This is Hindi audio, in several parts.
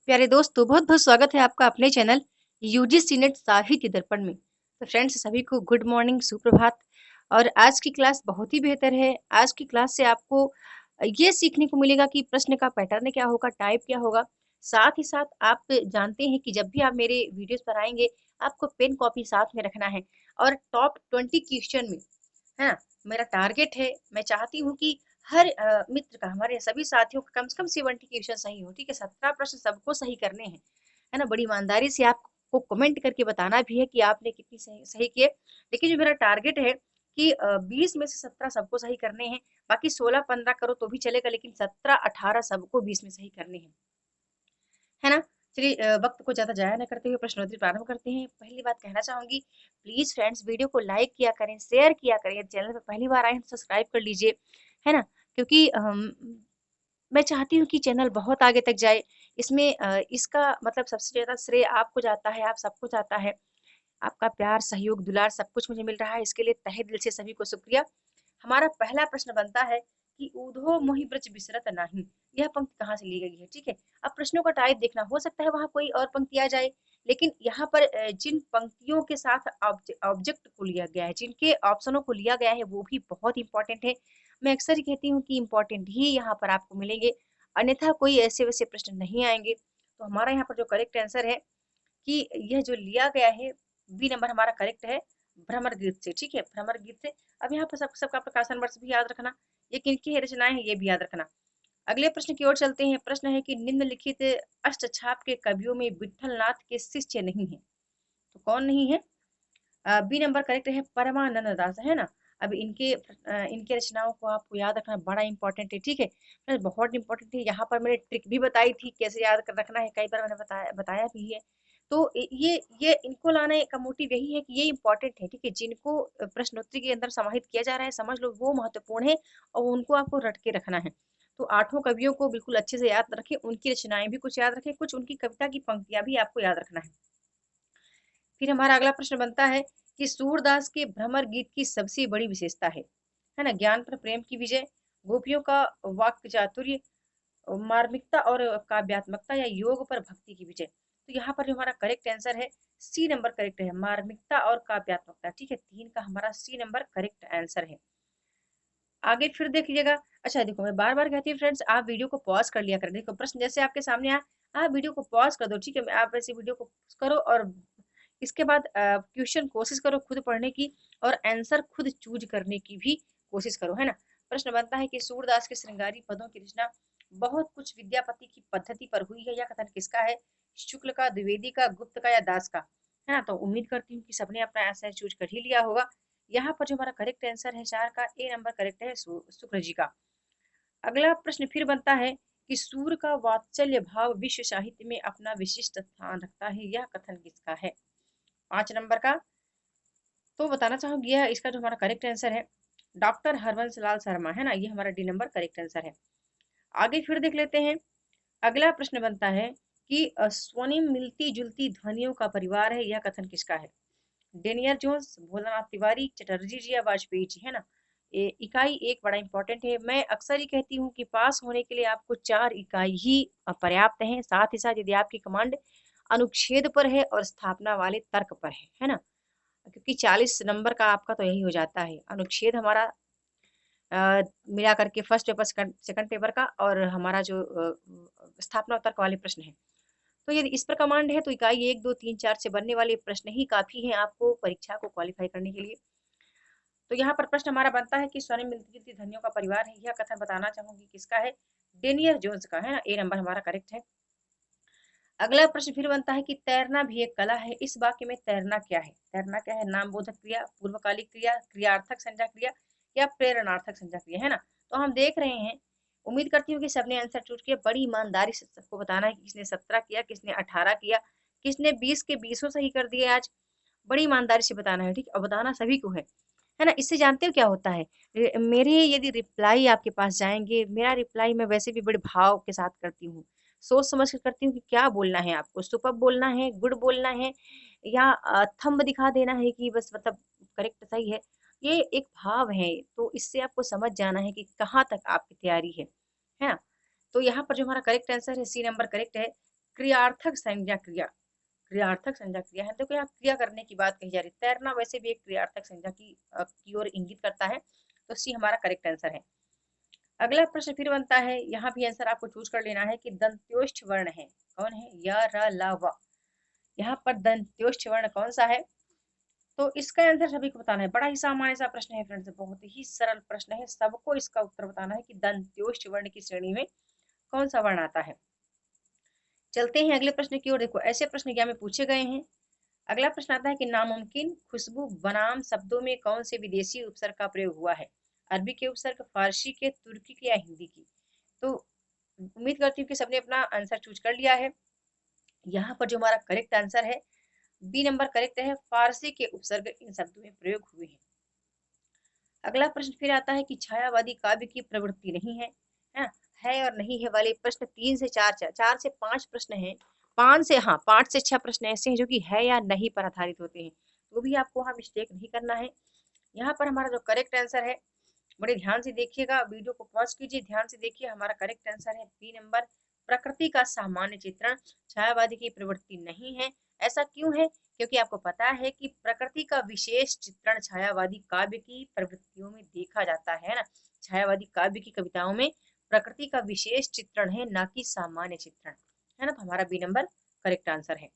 प्यारे दोस्तों, बहुत-बहुत स्वागत है आपका अपने चैनल यूजीसी नेट साहित्य दर्पण में। तो फ्रेंड्स सभी को गुड मॉर्निंग, सुप्रभात। और आज की क्लास बहुत ही बेहतर है। आज की क्लास से आपको ये सीखने को मिलेगा कि प्रश्न का पैटर्न क्या होगा, टाइप क्या होगा। साथ ही साथ आप जानते हैं कि जब भी आप मेरे वीडियोज़ पर आएँगे, आपको पेन कॉपी साथ में रखना है और टॉप 20 क्वेश्चन में, है ना? मेरा टारगेट है, मैं चाहती हूँ कि हर मित्र का, हमारे सभी साथियों का कम से कम 70 क्वेश्चन सही हो, ठीक है? 17 प्रश्न सबको सही करने हैं, है ना? बड़ी ईमानदारी से आपको कमेंट करके बताना भी है कि आपने कितनी सही सही किए। लेकिन जो मेरा टारगेट है कि 20 में से 17 सबको सही करने हैं, बाकी 16-15 करो तो भी चलेगा, लेकिन 17-18 सबको 20 में सही करने हैं। है ना? चलिए वक़्त को ज़्यादा ज़ाया ना करते हुए प्रश्नोत्तरी प्रारंभ करते हैं। पहली बात कहना चाहूँगी, प्लीज़ फ्रेंड्स वीडियो को लाइक किया करें, शेयर किया करें। चैनल पे पहली बार आए हैं तो सब्सक्राइब कर लीजिए, है ना? क्योंकि मैं चाहती हूँ कि चैनल बहुत आगे तक जाए। इसमें इसका मतलब सबसे ज़्यादा श्रेय आपको जाता है, आप सबको जाता है। आपका प्यार, सहयोग, दुलार सब कुछ मुझे मिल रहा है, इसके लिए तहे दिल से सभी को शुक्रिया। हमारा पहला प्रश्न बनता है कि ऊधो मोहि ब्रज बिसरत नाही। यह पंक्ति कहाँ से ली गई है? ठीक है। अब प्रश्नों का टाइप देखना, हो सकता है वहां कोई और पंक्ति आ जाए, लेकिन यहाँ पर जिन पंक्तियों के साथ ऑब्जेक्ट को लिया गया है, जिनके ऑप्शनों को लिया गया है, वो भी बहुत इंपॉर्टेंट है। मैं अक्सर ही कहती हूँ कि इंपॉर्टेंट ही यहाँ पर आपको मिलेंगे, अन्यथा कोई ऐसे वैसे प्रश्न नहीं आएंगे। तो हमारा यहाँ पर जो करेक्ट आंसर है कि यह जो लिया गया है, बी नंबर हमारा करेक्ट है, भ्रमर गीत से। ठीक है, भ्रमर गीत से। अब यहाँ पर सबका प्रकाशन वर्ष भी याद रखना, ये किनकी रचनाएं हैं ये भी याद रखना। अगले प्रश्न की ओर चलते हैं। प्रश्न है कि निम्नलिखित अष्टछाप के कवियों में विठल नाथ के शिष्य नहीं है, तो कौन नहीं है? बी नंबर करेक्ट है, परमानंद दास, है ना? अब इनके रचनाओं को आपको याद रखना बड़ा इंपॉर्टेंट है। ठीक है, बहुत इंपॉर्टेंट है। यहाँ पर मैंने ट्रिक भी बताई थी कैसे याद कर रखना है, कई बार मैंने बताया बताया भी है। तो ये इनको लाने का मोटिव यही है कि ये इंपॉर्टेंट है। ठीक है, जिनको प्रश्नोत्तरी के अंदर समाहित किया जा रहा है, समझ लो वो महत्वपूर्ण है और उनको आपको रट के रखना है। तो आठों कवियों को बिल्कुल अच्छे से याद रखें, उनकी रचनाएं भी कुछ याद रखें, कुछ उनकी कविता की पंक्तियां भी आपको याद रखना है। फिर हमारा अगला प्रश्न बनता है कि सूरदास के भ्रमर गीत की सबसे बड़ी विशेषता है ना? ज्ञान पर प्रेम की विजय, गोपियों का वाक्य चातुर्य, मार्मिकता और काव्यात्मकता या योग पर भक्ति की विजय। तो यहाँ पर जो हमारा करेक्ट आंसर है, सी नंबर करेक्ट है, मार्मिकता और काव्यात्मकता। ठीक है, तीन का हमारा सी नंबर करेक्ट आंसर है। आगे फिर देख लीजिएगा। अच्छा देखो, मैं बार बार कहती हूँ फ्रेंड्स, आप वीडियो को पॉज कर लिया करें। देखो प्रश्न जैसे आपके सामने आया, आप वीडियो को पॉज कर दो। ठीक है, आप ऐसे वीडियो को पॉज करो और इसके बाद क्वेश्चन कोशिश करो खुद पढ़ने की और आंसर खुद चूज करने की भी कोशिश करो, है ना? प्रश्न बनता है कि सूरदास के श्रृंगारी पदों की रचना बहुत कुछ विद्यापति की पद्धति पर हुई है, यह कथन किसका है? शुक्ल का, द्विवेदी का, गुप्त का या दास का? है ना? तो उम्मीद करती हूँ कि सबने अपना आंसर चूज कर ही लिया होगा। यहाँ पर जो हमारा करेक्ट आंसर है चार का, ए नंबर करेक्ट है, शुक्र जी का। अगला प्रश्न फिर बनता है कि सूर का वात्सल्य भाव विश्व साहित्य में अपना विशिष्ट स्थान रखता है, यह कथन किसका है? 5 नंबर का। तो बताना चाहूंगी यह इसका जो हमारा करेक्ट आंसर है, डॉक्टर हरवंश लाल शर्मा, है ना? ये हमारा डी नंबर करेक्ट आंसर है। आगे फिर देख लेते हैं। अगला प्रश्न बनता है कि स्वनिम मिलती जुलती ध्वनियों का परिवार है, यह कथन किसका है? डेनियर जोन्स, भोलानाथ तिवारी, चटर्जी जी या वाजपेयी जी, है ना? इकाई एक बड़ा इंपॉर्टेंट है। मैं अक्सर ही कहती हूँ कि पास होने के लिए आपको 4 इकाई ही पर्याप्त है। साथ ही साथ यदि आपकी कमांड अनुच्छेद पर है और स्थापना वाले तर्क पर है ना? क्योंकि 40 नंबर का आपका तो यही हो जाता है। अनुच्छेद हमारा मिला करके फर्स्ट पेपर, सेकंड पेपर का, और हमारा जो स्थापना और तर्क वाले प्रश्न है। तो यदि इस पर कमांड है तो इकाई 1, 2, 3, 4 से बनने वाले प्रश्न ही काफ़ी हैं आपको परीक्षा को क्वालीफाई करने के लिए। तो यहाँ पर प्रश्न हमारा बनता है कि स्वर्ण मिलती-जुलती ध्वनियों का परिवार है, यह कथन बताना चाहूँगी किसका है? डेनियल जोन्स का, है ना? ए नंबर हमारा करेक्ट है। अगला प्रश्न फिर बनता है कि तैरना भी एक कला है, इस वाक्य में तैरना क्या है? तैरना क्या है? नामबोधक क्रिया, पूर्वकालिक क्रिया, क्रियार्थक संज्ञा क्रिया या प्रेरणार्थक संज्ञा क्रिया, है ना? तो हम देख रहे हैं, उम्मीद करती हूँ कि सबने आंसर चूज किया। बड़ी ईमानदारी से सबको बताना है कि किसने 17 किया, किसने 18 किया, किसने 20 के 20 सही कर दिए आज। बड़ी ईमानदारी से बताना है, ठीक? और बताना सभी को है ना? इससे जानते हो क्या होता है? मेरे यदि रिप्लाई आपके पास जाएँगे, मेरा रिप्लाई मैं वैसे भी बड़े भाव के साथ करती हूँ। सोच समझ कर करती हूँ कि क्या बोलना है आपको, सुपर्ब बोलना है, गुड बोलना है या थंब दिखा देना है कि बस मतलब करेक्ट सही है। ये एक भाव है, तो इससे आपको समझ जाना है कि कहाँ तक आपकी तैयारी है ना? तो यहाँ पर जो हमारा करेक्ट आंसर है, सी नंबर करेक्ट है। क्रियार्थक संज्ञा क्रिया, क्रियार्थक संज्ञा क्रिया है। देखो यहाँ क्रिया करने की बात कही जा रही है। तैरना वैसे भी एक क्रियार्थक संज्ञा की ओर इंगित करता है, तो सी हमारा करेक्ट आंसर है। अगला प्रश्न फिर बनता है, यहाँ भी आंसर आपको चूज कर लेना है कि दंत्योष्ठ वर्ण है, कौन है, य र ल व। यहाँ पर दंत्योष्ठ वर्ण कौन सा है, तो इसका आंसर सभी को बताना है। बड़ा ही सामान्य सा प्रश्न है फ्रेंड्स, बहुत ही सरल प्रश्न है, सबको इसका उत्तर बताना है कि दंत्योष्ठ वर्ण की श्रेणी में कौन सा वर्ण आता है। चलते हैं अगले प्रश्न की ओर। देखो ऐसे प्रश्न क्या में पूछे गए हैं। अगला प्रश्न आता है कि नामुमकिन, खुशबू, बनाम शब्दों में कौन से विदेशी उपसर्ग का प्रयोग हुआ है। अरबी के उपसर्ग, फारसी के, तुर्की के या हिंदी की। तो उम्मीद करती हूँ कि सबने अपना आंसर चूज कर लिया है। यहाँ पर जो हमारा करेक्ट आंसर है बी नंबर करेक्ट है, फारसी के उपसर्ग इन शब्दों में प्रयोग हुए हैं। अगला प्रश्न फिर आता है कि छायावादी काव्य की प्रवृत्ति नहीं है, है और नहीं है वाले प्रश्न 3 से 4 से 5 प्रश्न हैं। 5 से 6 प्रश्न ऐसे हैं जो कि है या नहीं पर आधारित होते हैं, तो भी आपको वहाँ मिस्टेक नहीं करना है। यहाँ पर हमारा जो करेक्ट आंसर है, बड़े ध्यान से देखिएगा, वीडियो को पॉज कीजिए, ध्यान से देखिए। हमारा करेक्ट आंसर है बी नंबर, प्रकृति का सामान्य चित्रण छायावादी की प्रवृत्ति नहीं है। ऐसा क्यों है, क्योंकि आपको पता है कि प्रकृति का विशेष चित्रण छायावादी काव्य की प्रवृत्तियों में देखा जाता है ना। छायावादी काव्य की कविताओं में प्रकृति का विशेष चित्रण है, ना कि सामान्य चित्रण, है ना। तो हमारा बी नंबर करेक्ट आंसर है।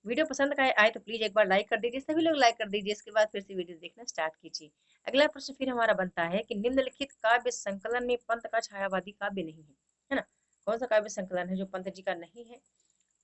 वीडियो पसंद आए तो प्लीज एक बार लाइक कर दीजिए, सभी लोग लाइक कर दीजिए, इसके बाद फिर से वीडियो देखना स्टार्ट कीजिए। अगला प्रश्न फिर हमारा बनता है कि निम्नलिखित काव्य संकलन में पंत का छायावादी काव्य नहीं है ना। कौन सा काव्य संकलन है जो पंत जी का नहीं है।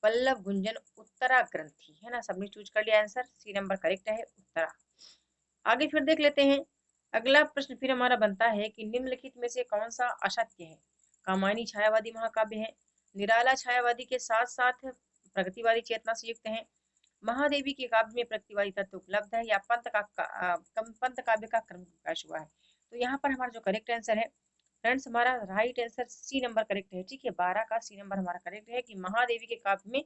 पल्लव गुंजन उत्तरा ग्रंथि, है ना। सबने चूज कर लिया आंसर, सी नंबर करेक्ट है, उत्तरा। आगे फिर देख लेते हैं। अगला प्रश्न फिर हमारा बनता है कि निम्नलिखित में से कौन सा असत्य है। कामायनी छायावादी महाकाव्य है, निराला छायावादी के साथ साथ प्रगतिवादी चेतना से युक्त है, महादेवी के काव्य में प्रगतिवादी तत्व उपलब्ध है, या पंत काव्य का क्रम प्रकाश हुआ है। तो यहाँ पर हमारा जो करेक्ट आंसर है फ्रेंड्स, हमारा right answer C number correct है। ठीक है, 12 का सी नंबर हमारा करेक्ट है कि महादेवी के काव्य में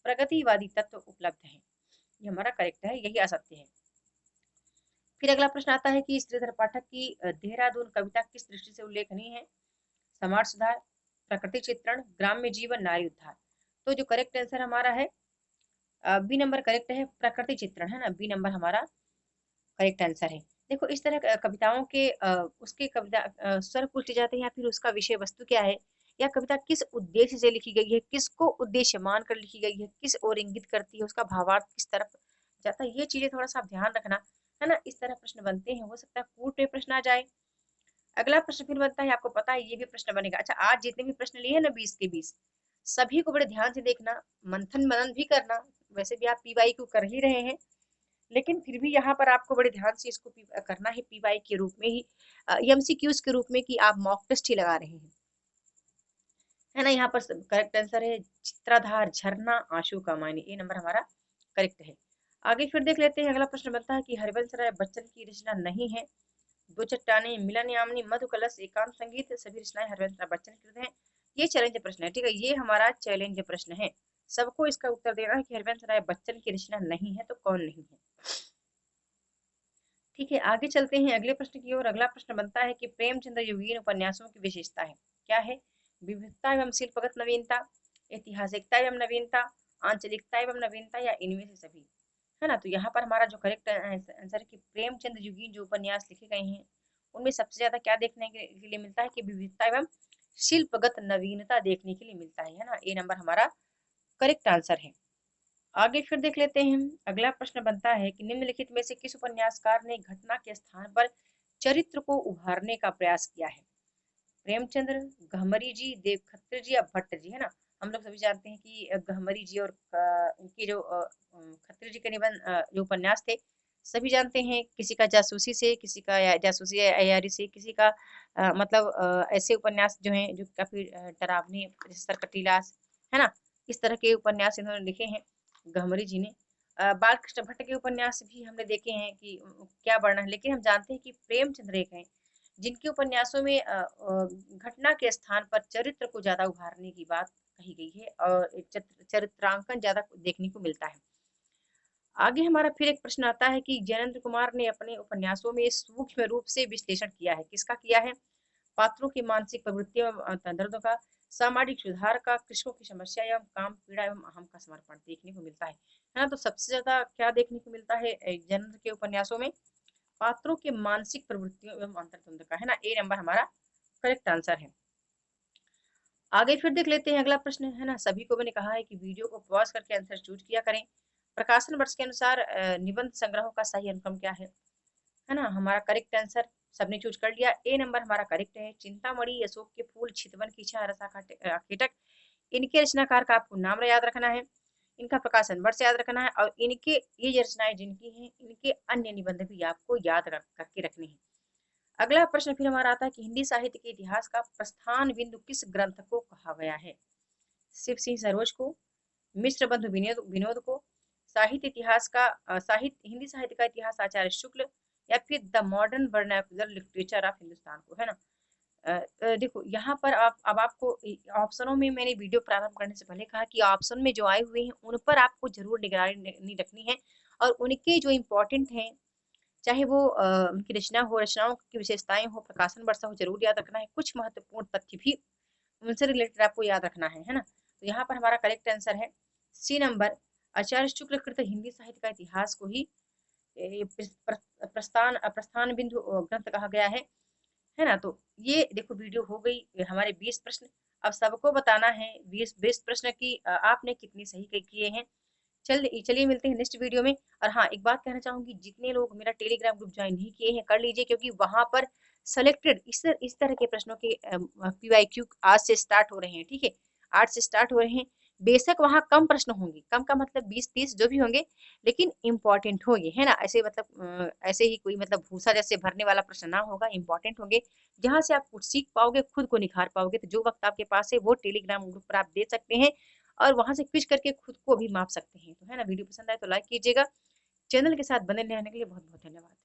प्रगतिवादी तत्व उपलब्ध है, ये हमारा करेक्ट है, यही असत्य है। फिर अगला प्रश्न आता है कि श्रीधर पाठक की देहरादून कविता किस दृष्टि से उल्लेखनीय है। समाज सुधार, प्रकृति चित्रण, ग्राम्य जीवन, नारी उद्धार। तो जो करेक्ट आंसर हमारा है बी नंबर करेक्ट है, प्रकृति चित्रण, है ना। बी नंबर हमारा करेक्ट आंसर है। देखो इस तरह कविताओं के उसके कविता स्वर पूछे जाते हैं, या फिर उसका विषय वस्तु क्या है, या कविता किस उद्देश्य से लिखी गई है, किसको उद्देश्य मान कर लिखी गई है, किस ओर इंगित करती है, उसका भावार्थ किस तरफ जाता है, ये चीजें थोड़ा सा आप ध्यान रखना, है ना। इस तरह प्रश्न बनते हैं, हो सकता है कूट में प्रश्न आ जाए। अगला प्रश्न फिर बनता है, आपको पता है ये भी प्रश्न बनेगा। अच्छा, आज जितने भी प्रश्न लिए हैं ना 20 के 20, सभी को बड़े ध्यान से देखना, मंथन मनन भी करना। वैसे भी आप पीवाई को कर ही रहे हैं, लेकिन फिर भी यहाँ पर आपको बड़े ध्यान से इसको करना है पीवाई के रूप में ही, एमसीक्यूज के रूप में, कि आप मॉक टेस्ट ही लगा रहे हैं, है ना। यहाँ पर करेक्ट आंसर है चित्राधार, झरना, आंसू का मायने, ये नंबर हमारा करेक्ट है। आगे फिर देख लेते हैं। अगला प्रश्न बनता है कि हरिवंश राय बच्चन की रचना नहीं है। दो चट्टाने, मिलन यामिनी, मधु कलश, एकांत संगीत, सभी रचनाएं हरिवंश राय बच्चन कृत हैं। ये चैलेंज प्रश्न है, ठीक है, ये हमारा चैलेंज प्रश्न है। सबको इसका उत्तर देना है कि हरिवंश राय बच्चन की रचना नहीं है तो कौन नहीं है। ठीक है, आगे चलते हैं अगले प्रश्न की ओर। अगला प्रश्न बनता है कि प्रेमचंद्र योगीन उपन्यासों की विशेषता है, क्या है। विविधता एवं शिल्पगत नवीनता, ऐतिहासिकता एवं नवीनता, आंचलिकता एवं नवीनता, या इनमें से सभी, है ना। तो यहाँ पर हमारा जो करेक्ट आंसर है कि प्रेमचंद्र योगीन जो उपन्यास लिखे गए हैं उनमें सबसे ज्यादा क्या देखने के लिए मिलता है कि विविधता एवं शिल्पगत नवीनता देखने के लिए मिलता है ना। ए नंबर हमारा करेक्ट आंसर है। आगे फिर देख लेते हैं। अगला प्रश्न बनता है कि निम्नलिखित में से किस उपन्यासकार ने घटना के स्थान पर चरित्र को उभारने का प्रयास किया है। प्रेमचंद्र, गहमरी जी, देवखत्री जी, या भट्ट जी, है ना। हम लोग सभी जानते हैं कि गहमरी जी और इनके जो खत्री जी के निबंध जो उपन्यास थे, सभी जानते हैं। किसी का जासूसी से, किसी का जासूसी या अय्यारी से, किसी का मतलब ऐसे उपन्यास जो हैं जो काफी डरावनी, सरकटीलास, है ना। इस तरह के उपन्यास इन्होंने लिखे हैं गहमरी जी ने। बाल कृष्ण भट्ट के उपन्यास भी हमने देखे हैं कि क्या वर्णन है, लेकिन हम जानते हैं कि प्रेमचंद्र एक हैं जिनके उपन्यासों में घटना के स्थान पर चरित्र को ज्यादा उभारने की बात कही गई है, और चरित्रांकन ज्यादा देखने को मिलता है। आगे हमारा फिर एक प्रश्न आता है कि जयेंद्र कुमार ने अपने उपन्यासों में सूक्ष्म रूप से विश्लेषण किया है, किसका किया है। पात्रों की मानसिक प्रवृत्तियों, दर्दों का, सामाजिक सुधार का, कृषकों की समस्या एवं काम पीड़ा एवं अहम का समर्पण देखने को मिलता है ना। तो सबसे ज्यादा क्या देखने को मिलता है जन्म के उपन्यासों में? पात्रों के मानसिक प्रवृत्तियों एवं अंतर्द्वंद का, है ना। ए नंबर हमारा करेक्ट आंसर है। आगे फिर देख लेते हैं अगला प्रश्न, है ना। सभी को मैंने कहा है कि वीडियो को पॉज करके आंसर चूज किया करें। प्रकाशन वर्ष के अनुसार निबंध संग्रहों का सही अनुक्रम क्या है ना। हमारा करेक्ट आंसर सबने चूज कर लिया, ए नंबर हमारा करेक्ट है। चिंतामणि, अशोक के फूल, चितवन की छाया, रसाखा कीटक, इनके रचनाकार का आपको नाम याद रखना है, इनका प्रकाशन वर्ष याद रखना है, और इनके ये जो रचनाएं जिनकी हैं इनके अन्य निबंध भी आपको याद करके रखने हैं। अगला प्रश्न फिर हमारा आता है कि हिंदी साहित्य के इतिहास का प्रस्थान बिंदु किस ग्रंथ को कहा गया है? शिव सिंह सरोज को, मिश्र बंधु विनोद विनोद को, साहित्य इतिहास का साहित्य हिंदी साहित्य का इतिहास आचार्य शुक्ल, या फिर the modern vernacular literature of Hindustan को, है ना। देखो यहाँ पर आप अब आपको ऑप्शनों में मैंने वीडियो प्रारंभ करने से पहले कहा कि ऑप्शन में जो आए हुए हैं उन पर आपको जरूर निगरानी रखनी है, और उनके जो इम्पोर्टेंट हैं, चाहे वो उनकी रचना हो, रचनाओं की विशेषताएं हो, प्रकाशन वर्ष हो, जरूर याद रखना है। कुछ महत्वपूर्ण तथ्य भी उनसे रिलेटेड आपको याद रखना है ना। तो यहाँ पर हमारा करेक्ट आंसर है सी नंबर, आचार्य शुक्ल कृत हिंदी साहित्य का इतिहास को ही प्रस्थान बिंदु ग्रंथ कहा गया है ना। तो ये देखो वीडियो हो गई हमारे 20 प्रश्न। अब सबको बताना है 20 प्रश्न की आपने कितनी सही किए हैं। चलिए मिलते हैं नेक्स्ट वीडियो में। और हाँ, एक बात कहना चाहूंगी, जितने लोग मेरा टेलीग्राम ग्रुप ज्वाइन नहीं किए हैं कर लीजिए, क्योंकि वहां पर सेलेक्टेड इस तरह के प्रश्नों के PYQ आज से स्टार्ट हो रहे हैं, ठीक है। आज से स्टार्ट हो रहे हैं। बेशक वहाँ कम प्रश्न होंगे, कम का मतलब 20-30 जो भी होंगे, लेकिन इंपॉर्टेंट होंगे, है ना। ऐसे मतलब ऐसे ही कोई मतलब भूसा जैसे भरने वाला प्रश्न ना होगा, इंपॉर्टेंट होंगे, जहाँ से आप कुछ सीख पाओगे, खुद को निखार पाओगे। तो जो वक्त आपके पास है वो टेलीग्राम ग्रुप पर आप दे सकते हैं, और वहां से क्विज करके खुद को भी माप सकते हैं। तो है ना, वीडियो पसंद आए तो लाइक कीजिएगा। चैनल के साथ बने रहने के लिए बहुत बहुत धन्यवाद।